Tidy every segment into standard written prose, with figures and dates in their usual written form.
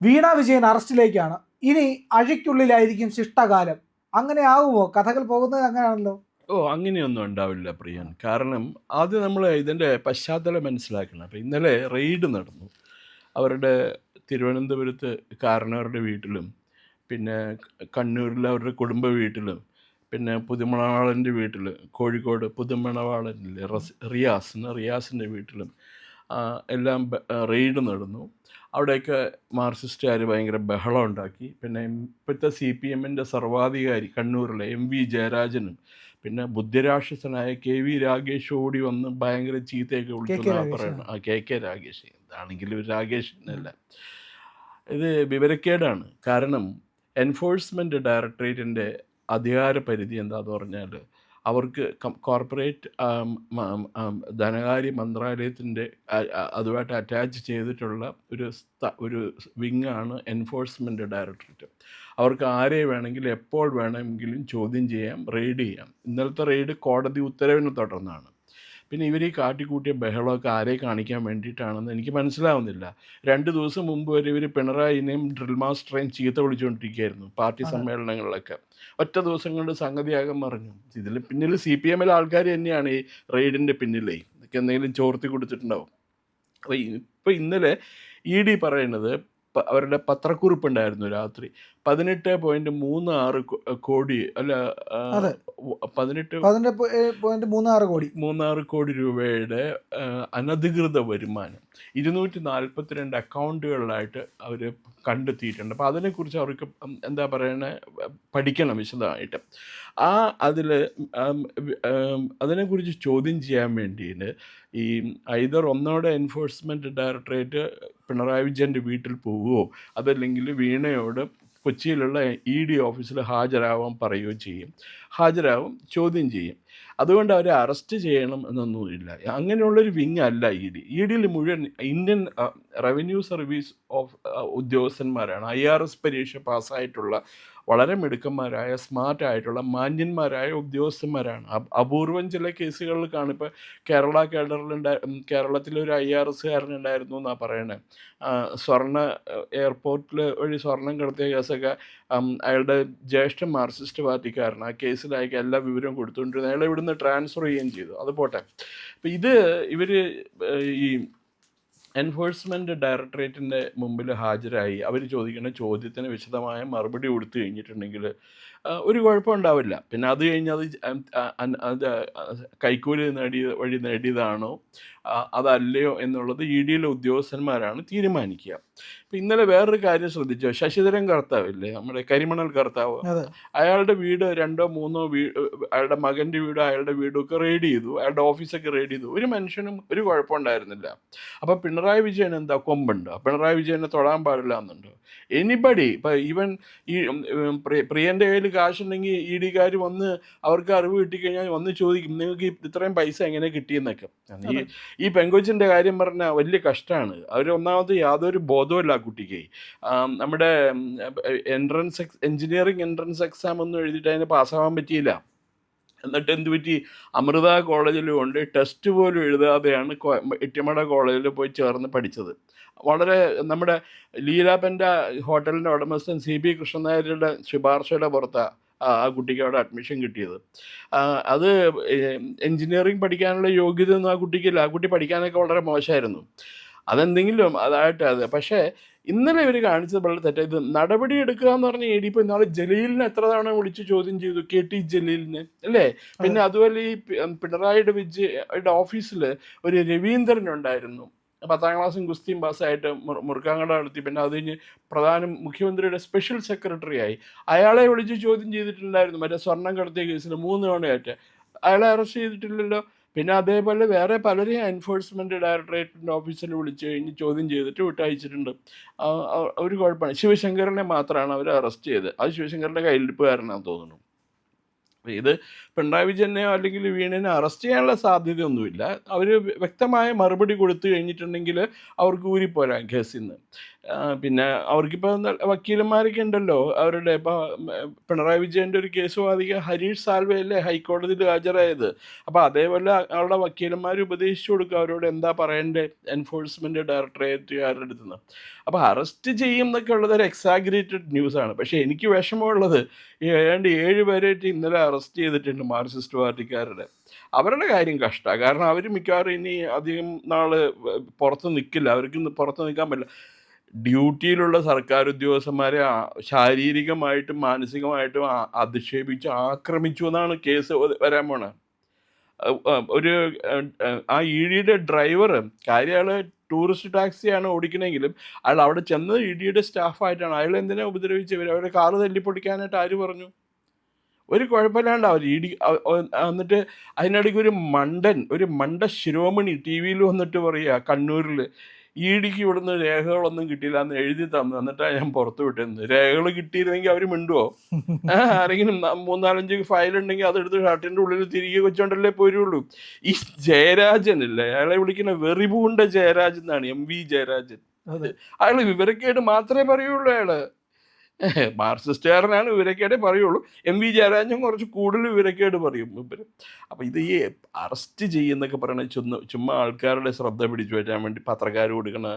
വീണ വിജയൻ അറസ്റ്റിലേക്കാണ്. ഇനി അഴിക്കുള്ളിലായിരിക്കും ശിഷ്ടകാലം. അങ്ങനെ ആകുമോ? കഥകൾ പോകുന്നത് അങ്ങനെയാണല്ലോ. അങ്ങനെയൊന്നും ഉണ്ടാവില്ല പ്രിയൻ. കാരണം ആദ്യം നമ്മൾ ഇതിൻ്റെ പശ്ചാത്തലം മനസ്സിലാക്കണം. അപ്പോൾ ഇന്നലെ റെയ്ഡ് നടന്നു. അവരുടെ തിരുവനന്തപുരത്ത് കാരണവരുടെ വീട്ടിലും, പിന്നെ കണ്ണൂരിൽ അവരുടെ കുടുംബ വീട്ടിലും, പിന്നെ പുതുമണവാളൻ്റെ വീട്ടിൽ, കോഴിക്കോട് പുതുമണവാളനിലെ റിയാസിൻ്റെ വീട്ടിലും എല്ലാം റെയ്ഡ് നടന്നു. അവിടെയൊക്കെ മാർക്സിസ്റ്റുകാർ ഭയങ്കര ബഹളം ഉണ്ടാക്കി. പിന്നെ ഇപ്പോഴത്തെ CPM-ൻ്റെ സർവാധികാരി കണ്ണൂരിലെ MV ജയരാജനും പിന്നെ ബുദ്ധിരാക്ഷസനായ KV രാഗേഷ് ഓടി വന്ന് ഭയങ്കര ചീത്തയൊക്കെ വിളിച്ചു എന്നാണ് പറയുന്നത്. KK രാഗേഷ് എന്താണെങ്കിലും രാഗേഷിനല്ല. ഇത് വിവരക്കേടാണ്. കാരണം എൻഫോഴ്സ്മെൻറ്റ് ഡയറക്ടറേറ്റിൻ്റെ അധികാര പരിധി എന്താണെന്ന് പറഞ്ഞാൽ അവർക്ക് കോർപ്പറേറ്റ് ധനകാര്യ മന്ത്രാലയത്തിൻ്റെ അതുമായിട്ട് അറ്റാച്ച് ചെയ്തിട്ടുള്ള ഒരു വിങ്ങാണ് എൻഫോഴ്സ്മെൻറ്റ് ഡയറക്ടറേറ്റ്. അവർക്ക് ആരെ വേണമെങ്കിലും എപ്പോൾ വേണമെങ്കിലും ചോദ്യം ചെയ്യാം, റെയ്ഡ് ചെയ്യാം. ഇന്നലത്തെ റെയ്ഡ് കോടതി ഉത്തരവിനെ തുടർന്നാണ്. പിന്നെ ഇവർ ഈ കാട്ടിക്കൂട്ടിയ ബഹളമൊക്കെ ആരെ കാണിക്കാൻ വേണ്ടിയിട്ടാണെന്ന് എനിക്ക് മനസ്സിലാവുന്നില്ല. 2 ദിവസം മുമ്പ് വരെ ഇവർ പിണറായിനെയും ഡ്രിൽ മാസ്റ്ററേയും ചീത്ത വിളിച്ചുകൊണ്ടിരിക്കുകയായിരുന്നു പാർട്ടി സമ്മേളനങ്ങളിലൊക്കെ. ഒറ്റ ദിവസം കൊണ്ട് സംഗതിയാകാൻ പറഞ്ഞു. ഇതിൽ പിന്നിൽ CPM-ലെ ആൾക്കാർ തന്നെയാണ് ഈ റെയ്ഡിൻ്റെ പിന്നിലേ. ഇതൊക്കെ എന്തെങ്കിലും ചോർത്തി കൊടുത്തിട്ടുണ്ടാവും. അപ്പോൾ ഇപ്പോൾ ഇന്നലെ ED പറയുന്നത് അവരുടെ പത്രക്കുറിപ്പുണ്ടായിരുന്നു രാത്രി 18.36 കോടി അല്ല 18.36 കോടി രൂപയുടെ അനധികൃത വരുമാനം 242 അക്കൗണ്ടുകളിലായിട്ട് അവർ കണ്ടെത്തിയിട്ടുണ്ട്. അപ്പോൾ അതിനെക്കുറിച്ച് അവർക്ക് എന്താ പറയണേ പഠിക്കണം വിശദമായിട്ട്. അതിനെക്കുറിച്ച് ചോദ്യം ചെയ്യാൻ വേണ്ടിയിട്ട് ഈ ഒന്നോടെ എൻഫോഴ്സ്മെൻറ്റ് ഡയറക്ടറേറ്റ് പിണറായി വിജയൻ്റെ വീട്ടിൽ പോവുകയോ അതല്ലെങ്കിൽ വീണയോട് കൊച്ചിയിലുള്ള ED ഓഫീസിൽ ഹാജരാവാൻ പറയുകയോ ചെയ്യും. ഹാജരാവും, ചോദ്യം ചെയ്യും. അതുകൊണ്ട് അവരെ അറസ്റ്റ് ചെയ്യണം എന്നൊന്നുമില്ല. അങ്ങനെയുള്ളൊരു വിങ് അല്ല ED മുഴുവൻ ഇന്ത്യൻ റവന്യൂ സർവീസ് ഉദ്യോഗസ്ഥന്മാരാണ്. IRS പരീക്ഷ പാസ്സായിട്ടുള്ള വളരെ മിടുക്കന്മാരായ സ്മാർട്ടായിട്ടുള്ള മാന്യന്മാരായ ഉദ്യോഗസ്ഥന്മാരാണ്. അപൂർവം ചില കേസുകളിലേക്കാണ്. ഇപ്പോൾ കേരളത്തിലൊരു IRS-കാരനുണ്ടായിരുന്നു എന്നാണ് പറയണത്. എയർപോർട്ടിൽ വഴി സ്വർണം കടത്തിയ കേസൊക്കെ അയാളുടെ ജ്യേഷ്ഠ മാർക്സിസ്റ്റ് പാർട്ടിക്കാരൻ. ആ കേസിലായി എല്ലാ വിവരവും കൊടുത്തുകൊണ്ടിരുന്നത്. അയാളെ ഇവിടുന്ന് ട്രാൻസ്ഫർ ചെയ്യുകയും ചെയ്തു. അത് പോട്ടെ. അപ്പം ഇവർ ഈ എൻഫോഴ്സ്മെൻറ്റ് ഡയറക്ടറേറ്റിൻ്റെ മുമ്പിൽ ഹാജരായി അവർ ചോദിക്കുന്ന ചോദ്യത്തിന് വിശദമായ മറുപടി കൊടുത്തു കഴിഞ്ഞിട്ടുണ്ടെങ്കിൽ ഒരു കുഴപ്പം ഉണ്ടാവില്ല. പിന്നെ അത് കഴിഞ്ഞ് അത് കൈക്കൂലി നേടിയതാണോ അതല്ലയോ എന്നുള്ളത് ED-യിലെ ഉദ്യോഗസ്ഥന്മാരാണ് തീരുമാനിക്കുക. ഇപ്പം ഇന്നലെ വേറൊരു കാര്യം ശ്രദ്ധിച്ചോ? ശശിധരൻ കർത്താവില്ലേ, നമ്മുടെ കരിമണൽ കർത്താവ്, അയാളുടെ വീട് 2 or 3 അയാളുടെ മകൻ്റെ വീടും അയാളുടെ വീടും ഒക്കെ റെയ്ഡ് ചെയ്തു. അയാളുടെ ഓഫീസൊക്കെ റെയ്ഡ് ചെയ്തു. ഒരു മനുഷ്യനും ഒരു കുഴപ്പമുണ്ടായിരുന്നില്ല. അപ്പം പിണറായി വിജയൻ എന്താ കൊമ്പുണ്ടോ? പിണറായി വിജയനെ തൊടാൻ പാടില്ല എന്നുണ്ടോ? എനിബഡി ഇപ്പം ഈവൻ ഈ പ്രിയൻ്റെ കയ്യിൽ കാശുണ്ടെങ്കിൽ ED-കാർ വന്ന് അവർക്ക് അറിവ് കിട്ടിക്കഴിഞ്ഞാൽ വന്ന് ചോദിക്കും, നിങ്ങൾക്ക് ഇത്രയും പൈസ എങ്ങനെ കിട്ടിയെന്നൊക്കെ. ഈ പെങ്കൊച്ചിൻ്റെ കാര്യം പറഞ്ഞാൽ വലിയ കഷ്ടമാണ്. ഒന്നാമത് യാതൊരു ബോധവുമില്ല ആ കുട്ടിക്ക്. നമ്മുടെ എഞ്ചിനീയറിംഗ് എൻട്രൻസ് എക്സാം ഒന്നും എഴുതിയിട്ട് അതിന് പാസ്സാവാൻ പറ്റിയില്ല. എന്നിട്ട് എന്ത് പറ്റി? അമൃത കോളേജിൽ കൊണ്ട് ടെസ്റ്റ് പോലും എഴുതാതെയാണ് ഇട്ടിമട കോളേജിൽ പോയി ചേർന്ന് പഠിച്ചത്. വളരെ നമ്മുടെ ലീലാപ്പൻ്റെ ഹോട്ടലിൻ്റെ ഉടമസ്ഥൻ CP കൃഷ്ണനായരുടെ ശുപാർശയുടെ പുറത്താണ് ആ കുട്ടിക്ക് അവിടെ അഡ്മിഷൻ കിട്ടിയത്. അത് എൻജിനീയറിംഗ് പഠിക്കാനുള്ള യോഗ്യത ഒന്നും ആ കുട്ടിക്കില്ല. ആ കുട്ടി പഠിക്കാനൊക്കെ വളരെ മോശമായിരുന്നു. അതെന്തെങ്കിലും അതായിട്ട് പക്ഷേ ഇന്നലെ ഇവർ കാണിച്ചത് വളരെ തെറ്റായി. ഇത് നടപടി എടുക്കുക എന്ന് പറഞ്ഞാൽ ഇപ്പോൾ ഇന്നാൾ ജലീലിനെ എത്ര തവണ വിളിച്ച് ചോദ്യം ചെയ്തു, KT ജലീലിനെ അല്ലേ? പിന്നെ അതുപോലെ ഈ പിണറായിയുടെ ഓഫീസിൽ ഒരു രവീന്ദ്രൻ ഉണ്ടായിരുന്നു. 10ാം ക്ലാസ്സും ഗുസ്തിയും പാസ്സായിട്ട് മുറുക്കാങ്കട നടത്തി. പിന്നെ അത് കഴിഞ്ഞ് മുഖ്യമന്ത്രിയുടെ സ്പെഷ്യൽ സെക്രട്ടറി ആയി. അയാളെ വിളിച്ച് ചോദ്യം ചെയ്തിട്ടുണ്ടായിരുന്നു. മറ്റേ സ്വർണം കടത്തിയ കേസിൽ 3 തവണയായിട്ട്. അയാളെ അറസ്റ്റ് ചെയ്തിട്ടില്ലല്ലോ. പിന്നെ അതേപോലെ വേറെ പലരെയും എൻഫോഴ്സ്മെൻറ്റ് ഡയറക്ടറേറ്റിൻ്റെ ഓഫീസിൽ വിളിച്ച് കഴിഞ്ഞ് ചോദ്യം ചെയ്തിട്ട് വിട്ടയച്ചിട്ടുണ്ട്. ഒരു കുഴപ്പമാണ്. ശിവശങ്കരനെ മാത്രമാണ് അവർ അറസ്റ്റ് ചെയ്തത്. അത് ശിവശങ്കരൻ്റെ കയ്യിലിരിപ്പുകാരനാണെന്ന് തോന്നുന്നു. ഇത് പിണറായി വിജയനെയോ അല്ലെങ്കിൽ വീണനെ അറസ്റ്റ് ചെയ്യാനുള്ള സാധ്യതയൊന്നുമില്ല. അവർ വ്യക്തമായ മറുപടി കൊടുത്തു കഴിഞ്ഞിട്ടുണ്ടെങ്കിൽ അവർക്ക് ഊരിപ്പോരാം കേസിൽ നിന്ന്. പിന്നെ അവർക്കിപ്പോൾ വക്കീലന്മാരൊക്കെ ഉണ്ടല്ലോ അവരുടെ. ഇപ്പോൾ പിണറായി വിജയൻ്റെ ഒരു കേസ് വാദിക്കാൻ ഹരീഷ് സാൽവെയല്ലേ ഹൈക്കോടതിയിൽ ഹാജരായത്. അപ്പോൾ അതേപോലെ അവരുടെ വക്കീലന്മാർ ഉപദേശിച്ചു കൊടുക്കുക അവരോട് എന്താ പറയേണ്ടത് എൻഫോഴ്സ്മെൻറ്റ് ഡയറക്ടറേറ്റുകാരുടെ അടുത്ത് നിന്ന്. അപ്പോൾ അറസ്റ്റ് ചെയ്യും എന്നൊക്കെ ഉള്ളത് ഒരു എക്സാഗ്രേറ്റഡ് ന്യൂസാണ്. പക്ഷേ എനിക്ക് വിഷമമുള്ളത് ഏതാണ്ട് 7 പേരായിട്ട് ഇന്നലെ അറസ്റ്റ് ചെയ്തിട്ടുണ്ട് മാർക്സിസ്റ്റ് പാർട്ടിക്കാരുടെ. അവരുടെ കാര്യം കഷ്ടമാണ്. കാരണം അവർ മിക്കവാറും ഇനി അധികം നാൾ പുറത്ത് നിൽക്കില്ല. അവർക്ക് പുറത്ത് നിൽക്കാൻ പറ്റില്ല. ഡ്യൂട്ടിയിലുള്ള സർക്കാർ ഉദ്യോഗസ്ഥന്മാരെ ശാരീരികമായിട്ടും മാനസികമായിട്ടും അധിക്ഷേപിച്ച് ആക്രമിച്ചു എന്നാണ് കേസ് വരാൻ പോണത്. ഒരു ആ ഇഡിയുടെ ഡ്രൈവർ കാര്യം അയാൾ ടൂറിസ്റ്റ് ടാക്സിയാണ് ഓടിക്കണമെങ്കിലും അയാൾ അവിടെ ചെന്നത് ഇഡിയുടെ സ്റ്റാഫായിട്ടാണ്. അയാൾ എന്തിനാ ഉപദ്രവിച്ചവർ? അവരുടെ കാറ് തല്ലിപ്പൊടിക്കാനായിട്ട് ആര് പറഞ്ഞു? ഒരു കുഴപ്പമില്ലാണ്ട് അവർ എന്നിട്ട് അതിനിടയ്ക്ക് ഒരു മണ്ട ശിരോമണി ടി വിയിൽ വന്നിട്ട് പറയുക കണ്ണൂരിൽ ഇഡിക്ക് ഇവിടുന്ന് രേഖകളൊന്നും കിട്ടിയില്ല എന്ന് എഴുതി തന്നു, എന്നിട്ടാണ് ഞാൻ പുറത്ത് വിട്ടിരുന്നത്. രേഖകൾ കിട്ടിയിരുന്നെങ്കിൽ അവർ മിണ്ടുവോ? ആരെങ്കിലും 3-4-5 ഫയലുണ്ടെങ്കിൽ അതെടുത്ത് ഷർട്ടിൻ്റെ ഉള്ളിൽ തിരികെ വെച്ചോണ്ടല്ലേ പോരുള്ളൂ. ഈ ജയരാജനില്ലേ, അയാളെ വിളിക്കുന്ന വെറിപൂണ്ട ജയരാജൻ എന്നാണ്, MV ജയരാജൻ. അയാൾ വിവരക്കേട് മാത്രമേ പറയുള്ളൂ. അയാള് മാർക്സിസ്റ്റുകാരനാണ്, വിവരക്കേടേ പറയുള്ളൂ. MV ജയരാജൻ കുറച്ച് കൂടുതൽ വിവരക്കേട് പറയും ഇവർ. അപ്പോൾ ഇത് ഈ അറസ്റ്റ് ചെയ്യുന്നൊക്കെ പറയണത് ചുമ്മാ ആൾക്കാരുടെ ശ്രദ്ധ പിടിച്ചു പറ്റാൻ വേണ്ടി പത്രക്കാർ കൊടുക്കുന്ന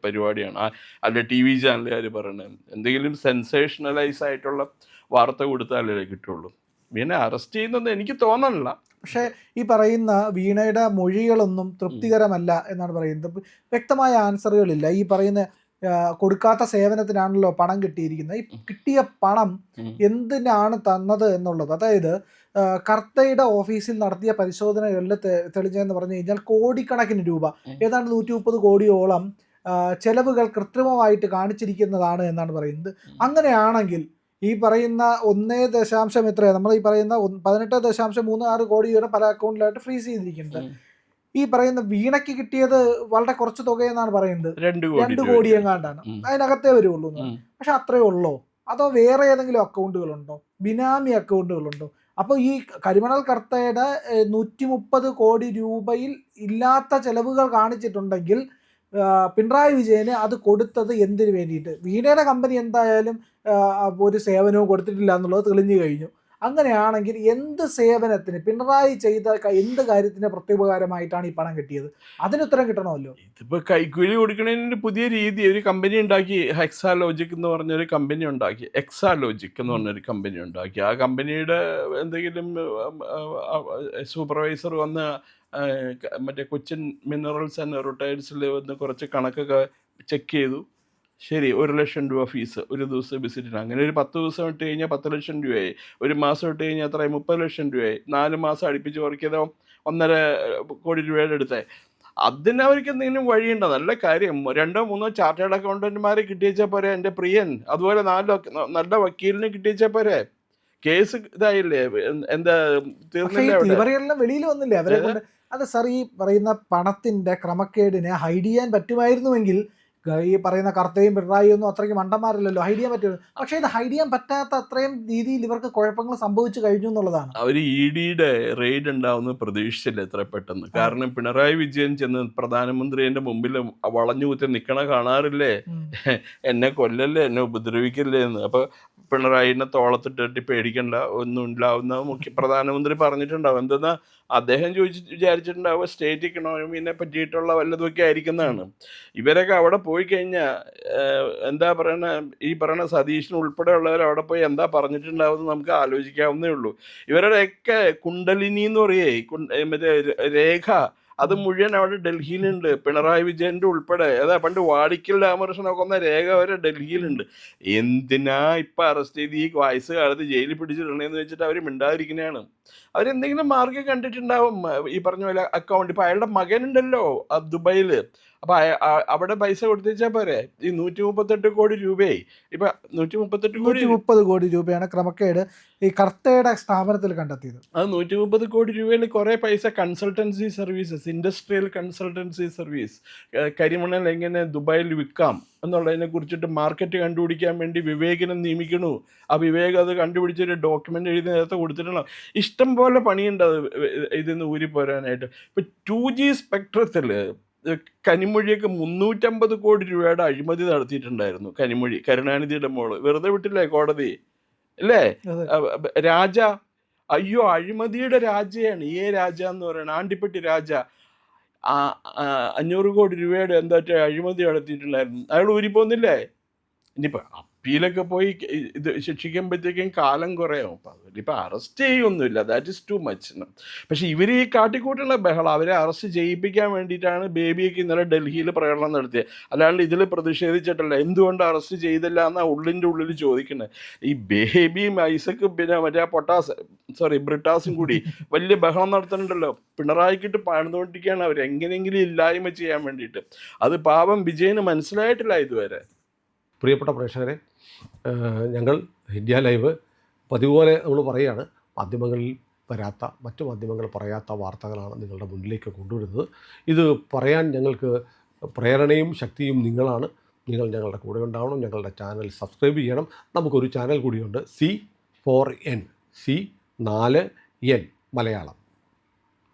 പരിപാടിയാണ്. അല്ല TV ചാനലുകാർ പറയണത് എന്തെങ്കിലും സെൻസേഷണലൈസ് ആയിട്ടുള്ള വാർത്ത കൊടുത്താലേ കിട്ടുള്ളൂ. പിന്നെ അറസ്റ്റ് ചെയ്യുന്നത് എനിക്ക് തോന്നണില്ല. പക്ഷേ ഈ പറയുന്ന വീണയുടെ മൊഴികളൊന്നും തൃപ്തികരമല്ല എന്നാണ് പറയുന്നത്. വ്യക്തമായ ആൻസറുകളില്ല. ഈ പറയുന്ന കൊടുക്കാത്ത സേവനത്തിനാണല്ലോ പണം കിട്ടിയിരിക്കുന്നത്. ഈ കിട്ടിയ പണം എന്തിനാണ് തന്നത് എന്നുള്ളത്, അതായത് കർത്തയുടെ ഓഫീസിൽ നടത്തിയ പരിശോധനകളിൽ തെളിഞ്ഞതെന്ന് പറഞ്ഞു കഴിഞ്ഞാൽ കോടിക്കണക്കിന് രൂപ, ഏതാണ്ട് 130 കോടിയോളം ചെലവുകൾ കൃത്രിമമായിട്ട് കാണിച്ചിരിക്കുന്നതാണ് എന്നാണ് പറയുന്നത്. അങ്ങനെയാണെങ്കിൽ ഈ പറയുന്ന 1 എത്രയാണ് നമ്മൾ ഈ പറയുന്ന 18.36 കോടിയുടെ പല അക്കൗണ്ടിലായിട്ട് ഫ്രീസ് ചെയ്തിരിക്കുന്നത്. ഈ പറയുന്ന വീണയ്ക്ക് കിട്ടിയത് വളരെ കുറച്ച് തുകയെന്നാണ് പറയുന്നത്, 2 കോടി എങ്ങാണ്ടാണ്, അതിനകത്തേ വരുള്ളൂ. പക്ഷെ അത്രയേ ഉള്ളോ? അതോ വേറെ ഏതെങ്കിലും അക്കൗണ്ടുകളുണ്ടോ, ബിനാമി അക്കൗണ്ടുകളുണ്ടോ? അപ്പോൾ ഈ കരിമണൽ കർത്തയുടെ 130 കോടി രൂപയിൽ ഇല്ലാത്ത ചെലവുകൾ കാണിച്ചിട്ടുണ്ടെങ്കിൽ പിണറായി വിജയന് അത് കൊടുത്തത് എന്തിനു വേണ്ടിയിട്ട്? വീണയുടെ കമ്പനി എന്തായാലും ഒരു സേവനവും കൊടുത്തിട്ടില്ല എന്നുള്ളത് തെളിഞ്ഞു കഴിഞ്ഞു. അങ്ങനെയാണെങ്കിൽ എന്ത് സേവനത്തിന്, പിണറായി ചെയ്ത എന്ത് കാര്യത്തിന് പ്രത്യുപകാരമായിട്ടാണ് ഈ പണം കിട്ടിയത്? അതിനുത്തരം കിട്ടണമല്ലോ. ഇതിപ്പോൾ കൈക്കൂലി കൊടുക്കുന്നതിന് പുതിയ രീതി ഒരു കമ്പനി ഉണ്ടാക്കി, ഹെക്സാലോജിക് എന്ന് പറഞ്ഞൊരു കമ്പനി ഉണ്ടാക്കി, എക്സാലോജിക് എന്ന് പറഞ്ഞൊരു കമ്പനി ഉണ്ടാക്കി. ആ കമ്പനിയുടെ എന്തെങ്കിലും സൂപ്പർവൈസർ വന്ന് മറ്റേ കൊച്ചിൻ മിനറൽസ് ആൻഡ് റിട്ടയർഡ്സിൽ വന്ന് കുറച്ച് കണക്കൊക്കെ ചെക്ക് ചെയ്തു. ശരി, 1 ലക്ഷം രൂപ ഫീസ് ഒരു ദിവസം വിസിറ്റിന്. അങ്ങനെ ഒരു 10 ദിവസം ഇട്ട് കഴിഞ്ഞാൽ 10 ലക്ഷം രൂപയായി. ഒരു മാസം ഇട്ട് കഴിഞ്ഞാൽ അത്രയും 30 ലക്ഷം രൂപയായി. 4 മാസം അടുപ്പിച്ച് വർക്കിയത് 1.5 കോടി രൂപയുടെ അടുത്തായി. അതിനവർക്ക് എന്തെങ്കിലും വഴിയുണ്ടോ? നല്ല കാര്യം, 2-3 ചാർട്ടേഡ് അക്കൗണ്ടന്റുമാരെ കിട്ടിയേച്ചാൽ പോരെ എൻ്റെ പ്രിയൻ. അതുപോലെ 4 നല്ല വക്കീലിനെ കിട്ടിയേച്ചാൽ പോരെ. കേസ് ഇതായില്ലേ? എന്താ തീർന്നില്ല? വെളിയിൽ വന്നില്ലേ അവരെ കൊണ്ട്? അത് സാർ, ഈ പറയുന്ന പണത്തിന്റെ ക്രമക്കേടിനെ ഹൈഡ് ചെയ്യാൻ പറ്റുമായിരുന്നുവെങ്കിൽ ഈ പറയുന്ന കർത്തയും പിണറായിയും ഒന്നും അത്രയ്ക്ക് മണ്ടന്മാരല്ലല്ലോ, ഹൈഡ് ചെയ്യാൻ പറ്റുമോ? പക്ഷേ ഇത് ഹൈഡ് ചെയ്യാൻ പറ്റാത്ത അത്രയും രീതിയിൽ ഇവർക്ക് കുഴപ്പങ്ങൾ സംഭവിച്ചു കഴിഞ്ഞു എന്നുള്ളതാണ്. അവർ EDയുടെ റെയ്ഡ് ഉണ്ടാവുന്ന പ്രതീക്ഷിച്ചില്ല എത്ര പെട്ടെന്ന്. കാരണം പിണറായി വിജയൻ ചെന്ന് പ്രധാനമന്ത്രിയുടെ മുമ്പിൽ വളഞ്ഞു കുത്തി നിൽക്കണ കാണാറില്ലേ, എന്നെ കൊല്ലല്ലേ, എന്നെ ഉപദ്രവിക്കല്ലേ എന്ന്. അപ്പോൾ പിണറായിനെ തോളത്തിട്ടിട്ട് പേടിക്കണ്ട, ഒന്നും ഉണ്ടാവുന്ന പ്രധാനമന്ത്രി പറഞ്ഞിട്ടുണ്ടാവും. എന്തെന്നാ അദ്ദേഹം വിചാരിച്ചിട്ടുണ്ടാവുക സ്റ്റേറ്റ് ഇക്കണോമിനെ പറ്റിയിട്ടുള്ള വല്ലതുമൊക്കെ ആയിരിക്കുന്നതാണ്. ഇവരൊക്കെ അവിടെ പോയി കഴിഞ്ഞാൽ എന്താ പറയണ, ഈ പറയണ സതീഷിന് ഉൾപ്പെടെയുള്ളവർ അവിടെ പോയി എന്താ പറഞ്ഞിട്ടുണ്ടാവുമെന്ന് നമുക്ക് ആലോചിക്കാവുന്നേ ഉള്ളൂ. ഇവരുടെയൊക്കെ കുണ്ടലിനി എന്ന് പറയേ, മറ്റേ രേഖ, അത് മുഴുവൻ അവിടെ ഡൽഹിയിലുണ്ട്. പിണറായി വിജയൻ്റെ ഉൾപ്പെടെ ഏതാ പണ്ട് വാടിക്കൽ രാമകൃഷ്ണനെ കൊന്ന രേഖ വരെ ഡൽഹിയിലുണ്ട്. എന്തിനാ ഇപ്പം അറസ്റ്റ് ചെയ്ത് ഈ വയസ്സുകാലത്ത് ജയിലിൽ പിടിച്ചിട്ടുണ്ടെന്ന് വെച്ചിട്ട് അവർ മിണ്ടാതിരിക്കുന്നതാണ്. അവരെന്തെങ്കിലും മാർഗ്ഗം കണ്ടിട്ടുണ്ടാവും. ഈ പറഞ്ഞ പോലെ അക്കൗണ്ട്, ഇപ്പം അയാളുടെ മകനുണ്ടല്ലോ ദുബൈയിൽ, അപ്പം അവിടെ പൈസ കൊടുത്തേച്ചാൽ പോരെ. ഈ 138 കോടി രൂപയായി. ഇപ്പം 130 കോടി രൂപയാണ് ക്രമക്കേട് ഈ കർത്തയുടെ സ്ഥാപനത്തിൽ കണ്ടെത്തിയത്. അത് 130 കോടി രൂപയിൽ കുറേ പൈസ consultancy services, industrial consultancy service, കരിമണൽ എങ്ങനെ ദുബായിൽ വിൽക്കാം എന്നുള്ളതിനെ കുറിച്ചിട്ട് മാർക്കറ്റ് കണ്ടുപിടിക്കാൻ വേണ്ടി വിവേകിനെ നിയമിക്കണു. ആ വിവേക് അത് കണ്ടുപിടിച്ചൊരു ഡോക്യുമെൻ്റ് എഴുതി നേരത്തെ കൊടുത്തിട്ടുണ്ടോ. ഇഷ്ടം പോലെ പണിയുണ്ട് അത് ഇതിൽ നിന്ന് ഊരിപ്പോരാനായിട്ട്. ഇപ്പം 2G സ്പെക്ട്രത്തിൽ കനിമൊഴിയൊക്കെ 350 കോടി രൂപയുടെ അഴിമതി നടത്തിയിട്ടുണ്ടായിരുന്നു. കനിമൊഴി, കരുണാനിധിയുടെ മോള്, വെറുതെ വിട്ടില്ലേ കോടതി, അല്ലേ? അതെ. രാജ, അയ്യോ അഴിമതിയുടെ രാജയാണ് രാജ എന്ന് പറയുന്നത്, ആണ്ടിപ്പെട്ടി രാജ. 500 കോടി രൂപയുടെ എന്താ അഴിമതി നടത്തിയിട്ടുണ്ടായിരുന്നു. അയാൾ ഊരിപ്പോന്നില്ലേ? ഇനിയിപ്പോൾ അപ്പീലൊക്കെ പോയി ഇത് ശിക്ഷിക്കുമ്പോഴത്തേക്കും കാലം കുറയാവും. അപ്പം അതിലിപ്പോൾ അറസ്റ്റ് ചെയ്യൊന്നുമില്ല, ദാറ്റ് ഇസ് ടു മച്ച്. പക്ഷേ ഇവർ ഈ കാട്ടിക്കൂട്ടുള്ള ബഹളം, അവരെ അറസ്റ്റ് ചെയ്യിപ്പിക്കാൻ വേണ്ടിയിട്ടാണ് ബേബിയൊക്കെ ഇന്നലെ ഡൽഹിയിൽ പ്രകടനം നടത്തിയത്. അല്ലാണ്ട് ഇതിൽ പ്രതിഷേധിച്ചിട്ടല്ല. എന്തുകൊണ്ട് അറസ്റ്റ് ചെയ്തില്ല എന്നാണ് ഉള്ളിൻ്റെ ഉള്ളിൽ ചോദിക്കുന്നത്. ഈ ബേബിയും ഐസക്കും പിന്നെ മറ്റേ ബ്രിട്ടാസും കൂടി വലിയ ബഹളം നടത്തുന്നുണ്ടല്ലോ. പിണറായിക്കിട്ട് പണിതുകൊണ്ടിരിക്കുകയാണ് അവർ, എങ്ങനെയെങ്കിലും ഇല്ലായ്മ ചെയ്യാൻ വേണ്ടിയിട്ട്. അത് പാവം വിജയന് മനസ്സിലായിട്ടില്ല ഇതുവരെ. പ്രിയപ്പെട്ട പ്രേക്ഷകരെ, ഞങ്ങൾ ഇന്ത്യ ലൈവ് പതിവുപോലെ നമ്മൾ പറയുകയാണ്, മാധ്യമങ്ങളിൽ വരാത്ത, മറ്റു മാധ്യമങ്ങൾ പറയാത്ത വാർത്തകളാണ് നിങ്ങളുടെ മുന്നിലേക്ക് കൊണ്ടുവരുന്നത്. ഇത് പറയാൻ ഞങ്ങൾക്ക് പ്രേരണയും ശക്തിയും നിങ്ങളാണ്. നിങ്ങൾ ഞങ്ങളുടെ കൂടെ ഉണ്ടാവണം. ഞങ്ങളുടെ ചാനൽ സബ്സ്ക്രൈബ് ചെയ്യണം. നമുക്കൊരു ചാനൽ കൂടിയുണ്ട്, C4N, C4N മലയാളം.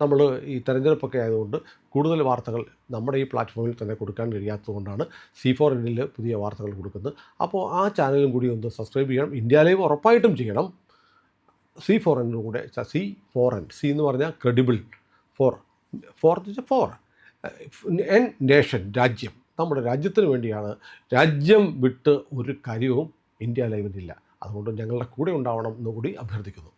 നമ്മൾ ഈ തെരഞ്ഞെടുപ്പൊക്കെ ആയതുകൊണ്ട് കൂടുതൽ വാർത്തകൾ നമ്മുടെ ഈ പ്ലാറ്റ്ഫോമിൽ തന്നെ കൊടുക്കാൻ കഴിയാത്തതുകൊണ്ടാണ് C4Nൽ പുതിയ വാർത്തകൾ കൊടുക്കുന്നത്. അപ്പോൾ ആ ചാനലും കൂടി ഒന്ന് സബ്സ്ക്രൈബ് ചെയ്യണം. ഇന്ത്യ ലൈവ് ഉറപ്പായിട്ടും ചെയ്യണം. C4N കൂടെ, C4N, C എന്ന് പറഞ്ഞാൽ ക്രെഡിബിൾ, ഫോർ എൻ നേഷൻ, രാജ്യം. നമ്മുടെ രാജ്യത്തിന് വേണ്ടിയാണ്. രാജ്യം വിട്ട് ഒരു കാര്യവും ഇന്ത്യ ലൈവിനില്ല. അതുകൊണ്ട് ഞങ്ങളുടെ കൂടെ ഉണ്ടാവണം എന്നുകൂടി അഭ്യർത്ഥിക്കുന്നു.